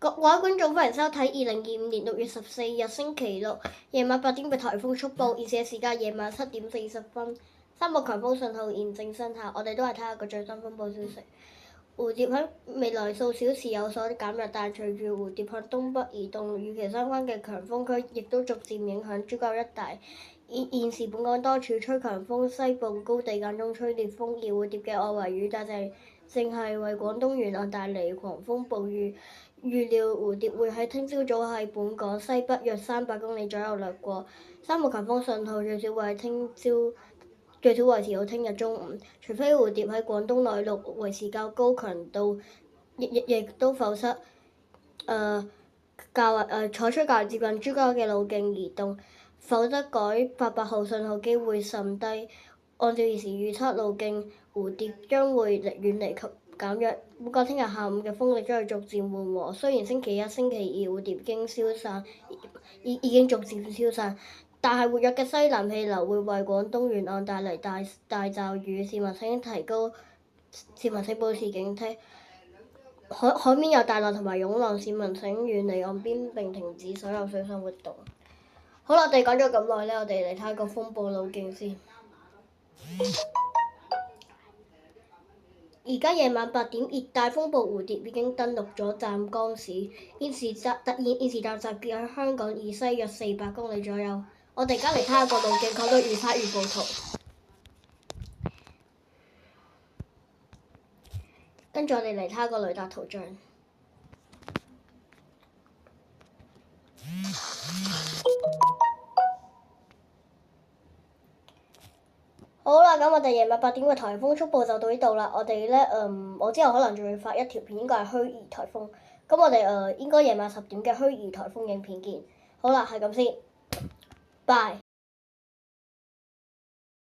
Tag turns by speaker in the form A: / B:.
A: 各位觀眾，歡迎收睇2025年6月14日星期六夜晚8點嘅颱風速報，現時嘅時間夜晚7點40分，3號強風信號現正生效。我哋都係睇下個最新風暴消息。蝴蝶喺未來數小時有所減弱，但隨住蝴蝶向東北移動，與其相關嘅強風區亦都逐漸影響珠江一帶。現時本港多處吹強風，西部高地間中吹烈風，而蝴蝶嘅外圍雨帶正係為廣東沿岸帶嚟狂風暴雨。預料蝴蝶會喺聽朝早喺本港西北約300公里左右掠過。3號強風信號最少維持到聽日中午，除非蝴蝶喺廣東內陸維持較高強度，亦都否則採取較接近珠江嘅路徑移動，否則改發8號信號機會甚低。按照現時預測路徑，蝴蝶將會遠離及減弱。本港聽日下午嘅風力將會逐漸緩和，雖然星期一、星期二蝴蝶已經逐漸消散，但係活躍嘅西南氣流會為廣東沿岸帶嚟大驟雨，市民請保持警惕。海面有大浪同埋湧浪，市民請遠離岸邊並停止所有水上活動。好啦，我哋講咗咁耐咧，我哋嚟睇下個風暴路徑先。而家夜晚8點，熱帶風暴蝴蝶已經登陸咗湛江市，現時集結喺香港以西約400公里左右。我哋而家嚟睇下個路徑，講到預測預報圖。跟住我哋嚟睇下個雷達圖像。好啦，咁我哋夜晚8點嘅颱風速報就到呢度啦。我哋咧，我之後可能仲會發一條片，應該係虛擬颱風。咁我哋應該夜晚10點嘅虛擬颱風影片見。好啦，係咁先，拜。